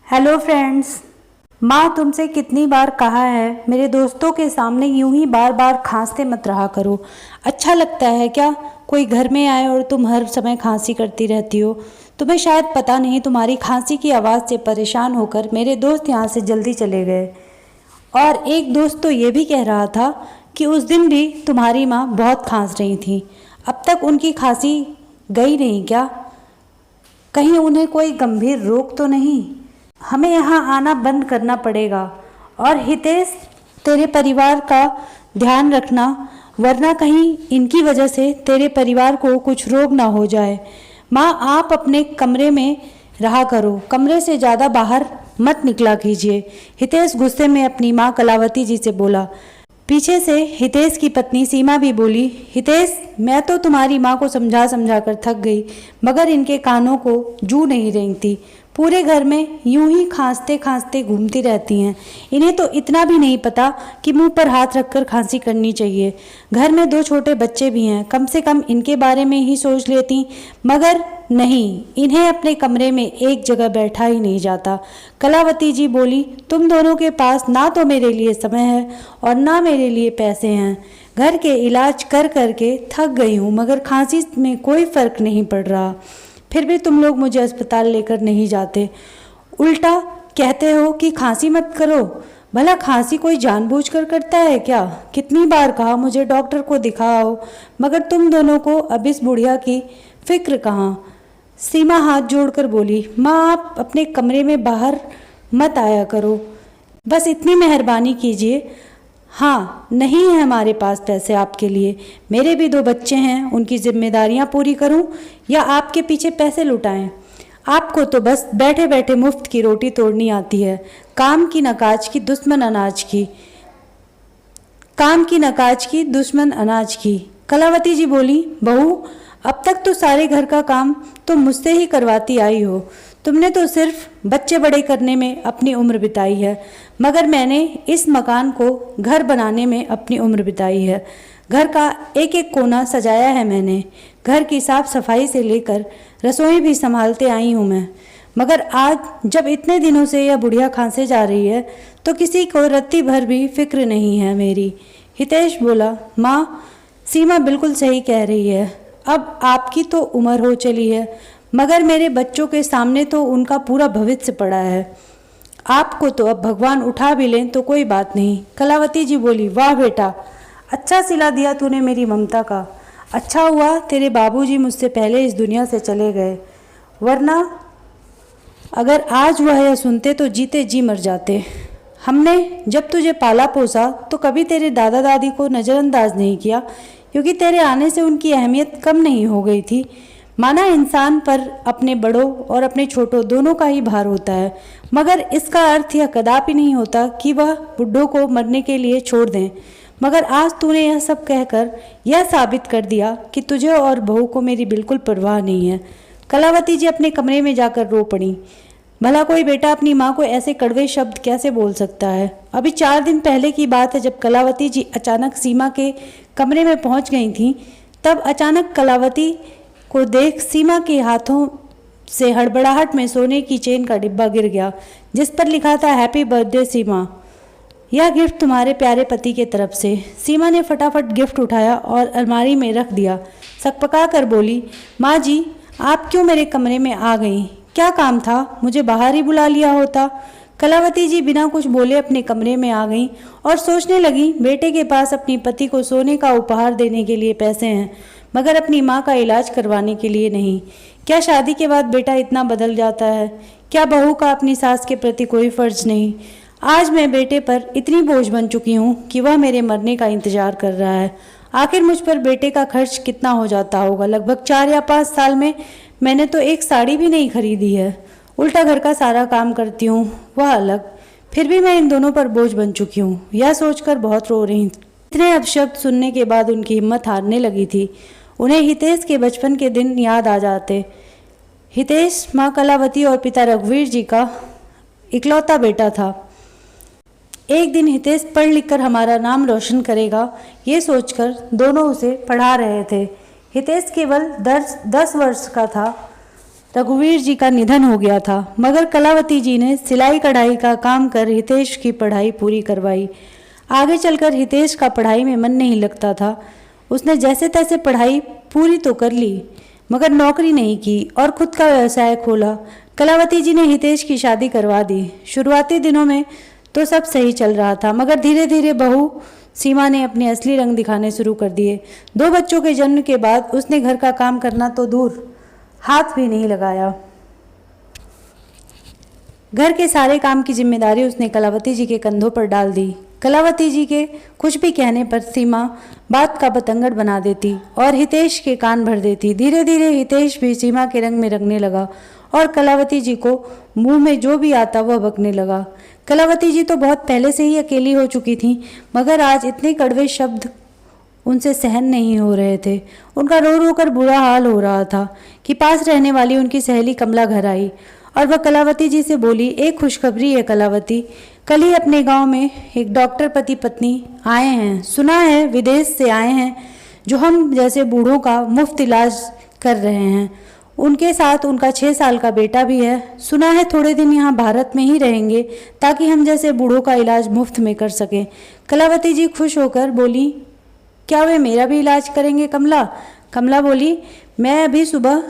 Hello friends. माँ तुमसे कितनी बार कहा है मेरे दोस्तों के सामने यूं ही बार बार खांसते मत रहा करो। अच्छा लगता है क्या कोई घर में आए और तुम हर समय खांसी करती रहती हो। तुम्हें शायद पता नहीं, तुम्हारी खांसी की आवाज़ से परेशान होकर मेरे दोस्त यहाँ से जल्दी चले गए। और एक दोस्त तो ये भी कह रहा था कि उस दिन भी तुम्हारी माँ बहुत खांस रही थी। अब तक उनकी खांसी गई नहीं क्या? कहीं उन्हें कोई गंभीर रोग तो नहीं? हमें यहाँ आना बंद करना पड़ेगा। और हितेश, तेरे परिवार का ध्यान रखना, वरना कहीं इनकी वजह से तेरे परिवार को कुछ रोग ना हो जाए। माँ, आप अपने कमरे में रहा करो, कमरे से ज़्यादा बाहर मत निकला कीजिए। हितेश गुस्से में अपनी माँ कलावती जी से बोला। पीछे से हितेश की पत्नी सीमा भी बोली, हितेश, मैं तो तुम्हारी माँ को समझा समझा कर थक गई, मगर इनके कानों को जू नहीं रेंगती। पूरे घर में यूं ही खांसते खांसते घूमती रहती हैं। इन्हें तो इतना भी नहीं पता कि मुंह पर हाथ रखकर खांसी करनी चाहिए। घर में 2 छोटे बच्चे भी हैं, कम से कम इनके बारे में ही सोच लेती, मगर नहीं, इन्हें अपने कमरे में एक जगह बैठा ही नहीं जाता। कलावती जी बोली, तुम दोनों के पास ना तो मेरे लिए समय है और ना मेरे लिए पैसे हैं। घर के इलाज कर कर के थक गई हूँ, मगर खांसी में कोई फर्क नहीं पड़ रहा। फिर भी तुम लोग मुझे अस्पताल लेकर नहीं जाते, उल्टा कहते हो कि खांसी मत करो। भला खांसी कोई जानबूझकर करता है क्या? कितनी बार कहा मुझे डॉक्टर को दिखाओ, मगर तुम दोनों को अब इस बुढ़िया की फिक्र कहाँ। सीमा हाथ जोड़कर बोली, माँ आप अपने कमरे में बाहर मत आया करो, बस इतनी मेहरबानी कीजिए। हाँ, नहीं है हमारे पास पैसे आपके लिए। मेरे भी 2 बच्चे हैं, उनकी जिम्मेदारियां पूरी करूं या आपके पीछे पैसे लुटाएं? आपको तो बस बैठे बैठे मुफ्त की रोटी तोड़नी आती है। काम की नकाज की दुश्मन अनाज की, काम की नकाज की दुश्मन अनाज की। कलावती जी बोली, बहू, अब तक तो सारे घर का काम तुम मुझसे ही करवाती आई हो। तुमने तो सिर्फ बच्चे बड़े करने में अपनी उम्र बिताई है, मगर मैंने इस मकान को घर बनाने में अपनी उम्र बिताई है। घर का एक एक कोना सजाया है मैंने। घर की साफ सफाई से लेकर रसोई भी संभालते आई हूँ मैं। मगर आज जब इतने दिनों से यह बुढ़िया खांसे जा रही है तो किसी को रत्ती भर भी फिक्र नहीं है मेरी। हितेश बोला, माँ सीमा बिल्कुल सही कह रही है। अब आपकी तो उम्र हो चली है, मगर मेरे बच्चों के सामने तो उनका पूरा भविष्य पड़ा है। आपको तो अब भगवान उठा भी लें तो कोई बात नहीं। कलावती जी बोली, वाह बेटा, अच्छा सिला दिया तूने मेरी ममता का। अच्छा हुआ तेरे बाबूजी मुझसे पहले इस दुनिया से चले गए, वरना अगर आज वह यह सुनते तो जीते जी मर जाते। हमने जब तुझे पाला पोसा तो कभी तेरे दादा दादी को नज़रअंदाज नहीं किया, क्योंकि तेरे आने से उनकी अहमियत कम नहीं हो गई थी। माना इंसान पर अपने बड़ों और अपने छोटों दोनों का ही भार होता है, मगर इसका अर्थ यह कदापि नहीं होता कि वह बुड्ढों को मरने के लिए छोड़ दें। मगर आज तूने यह सब कहकर यह साबित कर दिया कि तुझे और बहू को मेरी बिल्कुल परवाह नहीं है। कलावती जी अपने कमरे में जाकर रो पड़ी। भला कोई बेटा अपनी माँ को ऐसे कड़वे शब्द कैसे बोल सकता है? अभी 4 दिन पहले की बात है, जब कलावती जी अचानक सीमा के कमरे में पहुँच गई थीं, तब अचानक कलावती को देख सीमा के हाथों से हड़बड़ाहट में सोने की चेन का डिब्बा गिर गया, जिस पर लिखा था, हैप्पी बर्थडे सीमा, यह गिफ्ट तुम्हारे प्यारे पति के तरफ से। सीमा ने फटाफट गिफ्ट उठाया और अलमारी में रख दिया। सकपका कर बोली, माँ जी आप क्यों मेरे कमरे में आ गई? क्या काम था? मुझे बाहर ही बुला लिया होता। कलावती जी बिना कुछ बोले अपने कमरे में आ गईं और सोचने लगी, बेटे के पास अपनी पति को सोने का उपहार देने के लिए पैसे हैं, मगर अपनी माँ का इलाज करवाने के लिए नहीं। क्या शादी के बाद बेटा इतना बदल जाता है? क्या बहू का अपनी सास के प्रति कोई फर्ज नहीं? आज मैं बेटे पर इतनी बोझ बन चुकी हूँ कि वह मेरे मरने का इंतजार कर रहा है। आखिर मुझ पर बेटे का खर्च कितना हो जाता होगा? लगभग 4 या 5 साल में मैंने तो एक साड़ी भी नहीं खरीदी है। उल्टा घर का सारा काम करती हूँ, वह अलग। फिर भी मैं इन दोनों पर बोझ बन चुकी हूँ। यह सोचकर बहुत रो रही। इतने अपशब्द सुनने के बाद उनकी हिम्मत हारने लगी थी। उन्हें हितेश के बचपन के दिन याद आ जाते। हितेश माँ कलावती और पिता रघुवीर जी का इकलौता बेटा था। एक दिन हितेश पढ़ लिख कर हमारा नाम रोशन करेगा, ये सोचकर दोनों उसे पढ़ा रहे थे। हितेश केवल 10 वर्ष का था रघुवीर जी का निधन हो गया था, मगर कलावती जी ने सिलाई कढ़ाई का काम कर हितेश की पढ़ाई पूरी करवाई। आगे चलकर हितेश का पढ़ाई में मन नहीं लगता था। उसने जैसे तैसे पढ़ाई पूरी तो कर ली, मगर नौकरी नहीं की और खुद का व्यवसाय खोला। कलावती जी ने हितेश की शादी करवा दी। शुरुआती दिनों में तो सब सही चल रहा था, मगर धीरे धीरे बहू सीमा ने अपने असली रंग दिखाने शुरू कर दिए। 2 बच्चों के जन्म के बाद उसने घर का काम करना तो दूर, हाथ भी नहीं लगाया। घर के सारे काम की जिम्मेदारी उसने कलावती जी के कंधों पर डाल दी। कलावती जी के कुछ भी कहने पर सीमा बात का बतंगड़ बना देती और हितेश के कान भर देती। धीरे धीरे हितेश भी सीमा के रंग में रंगने लगा और कलावती जी को मुंह में जो भी आता वह बकने लगा। कलावती जी तो बहुत पहले से ही अकेली हो चुकी थीं, मगर आज इतने कड़वे शब्द उनसे सहन नहीं हो रहे थे। उनका रो रो कर बुरा हाल हो रहा था कि पास रहने वाली उनकी सहेली कमला घर आई और वह कलावती जी से बोली, एक खुशखबरी है कलावती, कल ही अपने गांव में एक डॉक्टर पति पत्नी आए हैं। सुना है विदेश से आए हैं, जो हम जैसे बूढ़ों का मुफ्त इलाज कर रहे हैं। उनके साथ उनका 6 साल का बेटा भी है। सुना है थोड़े दिन यहाँ भारत में ही रहेंगे ताकि हम जैसे बूढ़ों का इलाज मुफ्त में कर सकें। कलावती जी खुश होकर बोली, क्या वे मेरा भी इलाज करेंगे कमला? कमला बोली, मैं अभी सुबह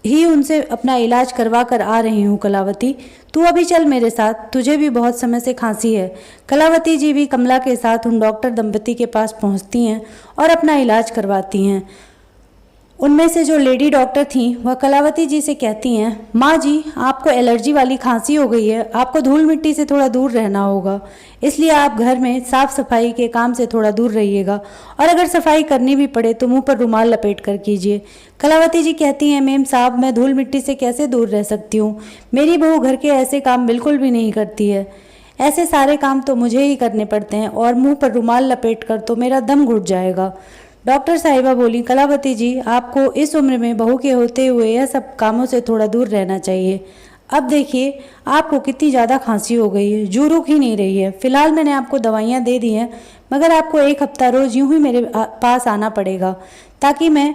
ही उनसे अपना इलाज करवा कर आ रही हूँ कलावती, तू अभी चल मेरे साथ, तुझे भी बहुत समय से खांसी है। कलावती जी भी कमला के साथ उन डॉक्टर दंपति के पास पहुँचती हैं और अपना इलाज करवाती हैं। उनमें से जो लेडी डॉक्टर थीं वह कलावती जी से कहती हैं, माँ जी आपको एलर्जी वाली खांसी हो गई है, आपको धूल मिट्टी से थोड़ा दूर रहना होगा, इसलिए आप घर में साफ सफाई के काम से थोड़ा दूर रहिएगा और अगर सफाई करनी भी पड़े तो मुंह पर रुमाल लपेट कर कीजिए। कलावती जी कहती हैं, मेम साहब मैं धूल मिट्टी से कैसे दूर रह सकती हूँ, मेरी बहू घर के ऐसे काम बिल्कुल भी नहीं करती है, ऐसे सारे काम तो मुझे ही करने पड़ते हैं और मुँह पर रुमाल लपेट कर तो मेरा दम घुट जाएगा। डॉक्टर साहिबा बोली, कलावती जी आपको इस उम्र में बहू के होते हुए यह सब कामों से थोड़ा दूर रहना चाहिए। अब देखिए आपको कितनी ज़्यादा खांसी हो गई है, जो रुक ही नहीं रही है। फिलहाल मैंने आपको दवाइयाँ दे दी हैं, मगर आपको 1 हफ्ता रोज़ यूं ही मेरे पास आना पड़ेगा ताकि मैं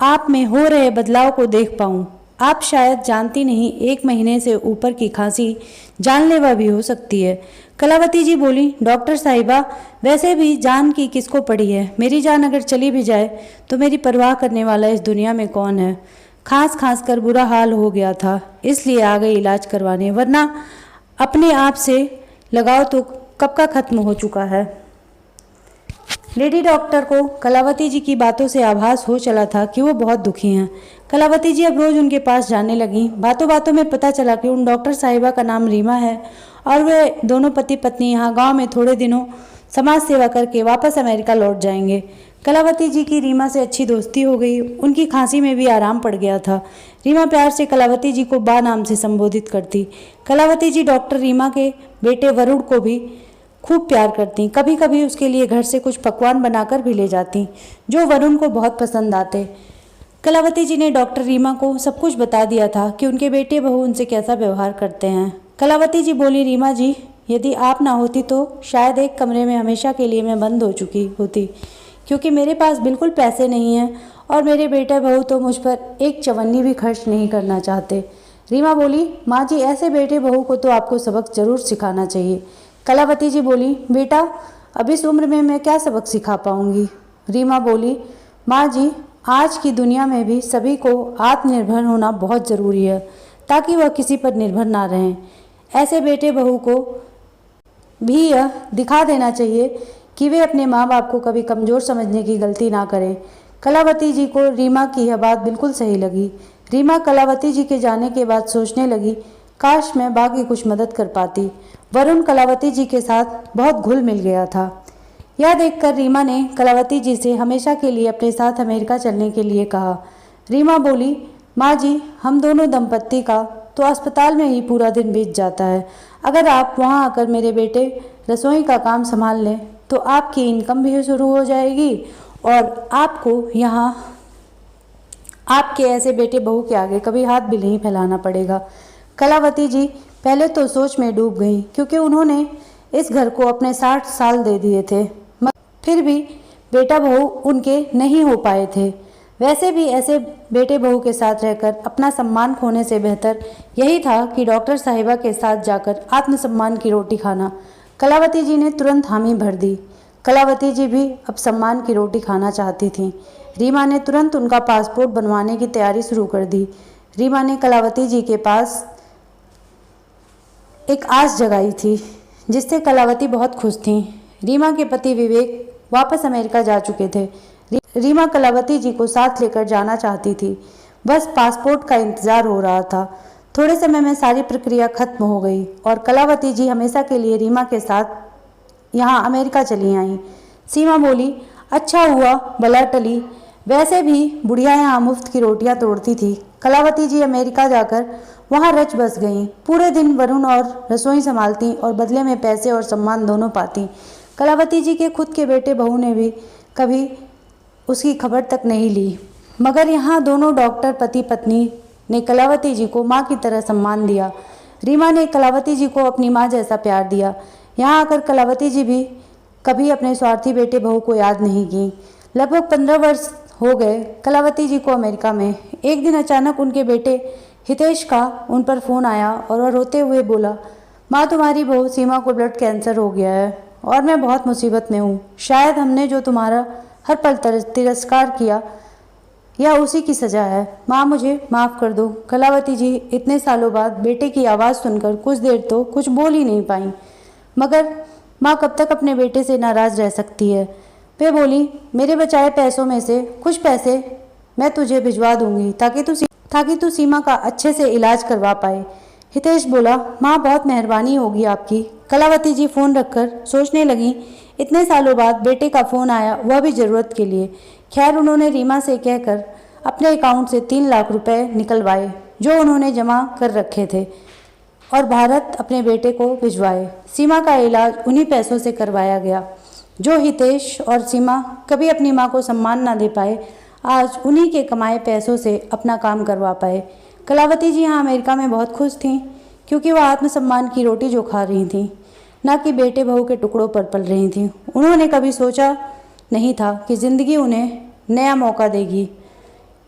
आप में हो रहे बदलाव को देख पाऊँ। आप शायद जानती नहीं, 1 महीने से ऊपर की खांसी जानलेवा भी हो सकती है। कलावती जी बोली, डॉक्टर साहिबा वैसे भी जान की किसको पड़ी है, मेरी जान अगर चली भी जाए तो मेरी परवाह करने वाला इस दुनिया में कौन है। खांस खांस कर बुरा हाल हो गया था, इसलिए आ गई इलाज करवाने, वरना अपने आप से लगाव तो कब का खत्म हो चुका है। लेडी डॉक्टर को कलावती जी की बातों से आभास हो चला था कि वो बहुत दुखी हैं। कलावती जी अब रोज़ उनके पास जाने लगी। बातों बातों में पता चला कि उन डॉक्टर साहिबा का नाम रीमा है और वे दोनों पति पत्नी यहाँ गांव में थोड़े दिनों समाज सेवा करके वापस अमेरिका लौट जाएंगे। कलावती जी की रीमा से अच्छी दोस्ती हो गई, उनकी खांसी में भी आराम पड़ गया था। रीमा प्यार से कलावती जी को बा नाम से संबोधित करती। कलावती जी डॉक्टर रीमा के बेटे वरुण को भी खूब प्यार करती। कभी कभी उसके लिए घर से कुछ पकवान बनाकर भी ले जाती, जो वरुण को बहुत पसंद आते। कलावती जी ने डॉक्टर रीमा को सब कुछ बता दिया था कि उनके बेटे बहू उनसे कैसा व्यवहार करते हैं। कलावती जी बोली, रीमा जी यदि आप ना होती तो शायद एक कमरे में हमेशा के लिए मैं बंद हो चुकी होती, क्योंकि मेरे पास बिल्कुल पैसे नहीं हैं और मेरे बेटे बहू तो मुझ पर एक चवन्नी भी खर्च नहीं करना चाहते। रीमा बोली, माँ जी ऐसे बेटे बहू को तो आपको सबक जरूर सिखाना चाहिए। कलावती जी बोली, बेटा अब इस उम्र में मैं क्या सबक सिखा पाऊंगी। रीमा बोली, माँ जी आज की दुनिया में भी सभी को आत्मनिर्भर होना बहुत ज़रूरी है ताकि वह किसी पर निर्भर ना रहें। ऐसे बेटे बहू को भी यह दिखा देना चाहिए कि वे अपने माँ बाप को कभी कमज़ोर समझने की गलती ना करें। कलावती जी को रीमा की यह बात बिल्कुल सही लगी। रीमा कलावती जी के जाने के बाद सोचने लगी, काश मैं बाकी कुछ मदद कर पाती। वरुण कलावती जी के साथ बहुत घुल मिल गया था। यह देखकर रीमा ने कलावती जी से हमेशा के लिए अपने साथ अमेरिका चलने के लिए कहा। रीमा बोली, माँ जी हम दोनों दंपत्ति का तो अस्पताल में ही पूरा दिन बीत जाता है। अगर आप वहाँ आकर मेरे बेटे रसोई का काम संभाल लें तो आपकी इनकम भी शुरू हो जाएगी और आपको यहाँ आपके ऐसे बेटे बहू के आगे कभी हाथ भी नहीं फैलाना पड़ेगा। कलावती जी पहले तो सोच में डूब गईं, क्योंकि उन्होंने इस घर को अपने 60 साल दे दिए थे, फिर भी बेटा बहू उनके नहीं हो पाए थे। वैसे भी ऐसे बेटे बहू के साथ रहकर अपना सम्मान खोने से बेहतर यही था कि डॉक्टर साहिबा के साथ जाकर आत्मसम्मान की रोटी खाना। कलावती जी ने तुरंत हामी भर दी। कलावती जी भी अब सम्मान की रोटी खाना चाहती थीं। रीमा ने तुरंत उनका पासपोर्ट बनवाने की तैयारी शुरू कर दी। रीमा ने कलावती जी के पास एक आस जगाई थी, जिससे कलावती बहुत खुश थीं। रीमा के पति विवेक वापस अमेरिका जा चुके थे। रीमा कलावती जी को साथ लेकर जाना चाहती थी। बस पासपोर्ट का इंतज़ार हो रहा था। थोड़े समय में सारी प्रक्रिया खत्म हो गई और कलावती जी हमेशा के लिए रीमा के साथ यहाँ अमेरिका चली आईं। सीमा बोली, अच्छा हुआ बला टली। वैसे भी बुढ़िया यहाँ मुफ्त की रोटियाँ तोड़ती थी। कलावती जी अमेरिका जाकर वहाँ रच बस गईं। पूरे दिन वरुण और रसोई संभालती और बदले में पैसे और सम्मान दोनों पाती। कलावती जी के खुद के बेटे बहू ने भी कभी उसकी खबर तक नहीं ली, मगर यहाँ दोनों डॉक्टर पति पत्नी ने कलावती जी को माँ की तरह सम्मान दिया। रीमा ने कलावती जी को अपनी माँ जैसा प्यार दिया। यहाँ आकर कलावती जी भी कभी अपने स्वार्थी बेटे बहू को याद नहीं की। लगभग 15 वर्ष हो गए कलावती जी को अमेरिका में। एक दिन अचानक उनके बेटे हितेश का उन पर फ़ोन आया और वह रोते हुए बोला, माँ तुम्हारी बहू सीमा को ब्लड कैंसर हो गया है और मैं बहुत मुसीबत में हूँ। शायद हमने जो तुम्हारा हर पल तिरस्कार किया यह उसी की सज़ा है। माँ मुझे माफ़ कर दो। कलावती जी इतने सालों बाद बेटे की आवाज़ सुनकर कुछ देर तो कुछ बोल ही नहीं पाई, मगर माँ कब तक अपने बेटे से नाराज़ रह सकती है। वे बोली, मेरे बचाए पैसों में से कुछ पैसे मैं तुझे भिजवा दूंगी ताकि तू सीमा का अच्छे से इलाज करवा पाए। हितेश बोला, माँ बहुत मेहरबानी होगी आपकी। कलावती जी फ़ोन रखकर सोचने लगी, इतने सालों बाद बेटे का फ़ोन आया, वह भी ज़रूरत के लिए। खैर उन्होंने रीमा से कहकर अपने अकाउंट से 3 लाख रुपए निकलवाए जो उन्होंने जमा कर रखे थे और भारत अपने बेटे को भिजवाए। सीमा का इलाज उन्हीं पैसों से करवाया गया। जो हितेश और सीमा कभी अपनी माँ को सम्मान ना दे पाए, आज उन्हीं के कमाए पैसों से अपना काम करवा पाए। कलावती जी यहाँ अमेरिका में बहुत खुश थीं, क्योंकि वह आत्मसम्मान की रोटी जो खा रही थीं, ना कि बेटे बहू के टुकड़ों पर पल रही थीं। उन्होंने कभी सोचा नहीं था कि ज़िंदगी उन्हें नया मौका देगी।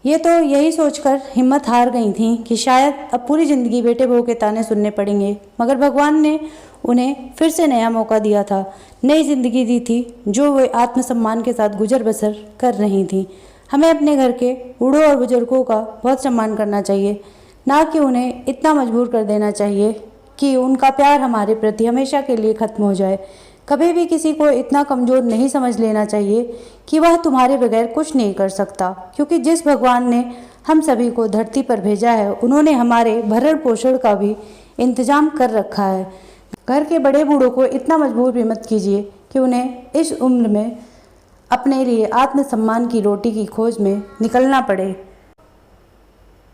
ये तो यही सोचकर हिम्मत हार गई थीं कि शायद अब पूरी ज़िंदगी बेटे बहू के ताने सुनने पड़ेंगे, मगर भगवान ने उन्हें फिर से नया मौका दिया था, नई ज़िंदगी दी थी जो वे आत्मसम्मान के साथ गुजर बसर कर रही थीं। हमें अपने घर के बूढ़ों और बुजुर्गों का बहुत सम्मान करना चाहिए, ना कि उन्हें इतना मजबूर कर देना चाहिए कि उनका प्यार हमारे प्रति हमेशा के लिए ख़त्म हो जाए। कभी भी किसी को इतना कमज़ोर नहीं समझ लेना चाहिए कि वह तुम्हारे बगैर कुछ नहीं कर सकता, क्योंकि जिस भगवान ने हम सभी को धरती पर भेजा है, उन्होंने हमारे भरण पोषण का भी इंतजाम कर रखा है। घर के बड़े बूढ़ों को इतना मजबूर भी मत कीजिए कि उन्हें इस उम्र में अपने लिए आत्मसम्मान की रोटी की खोज में निकलना पड़े।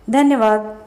धन्यवाद।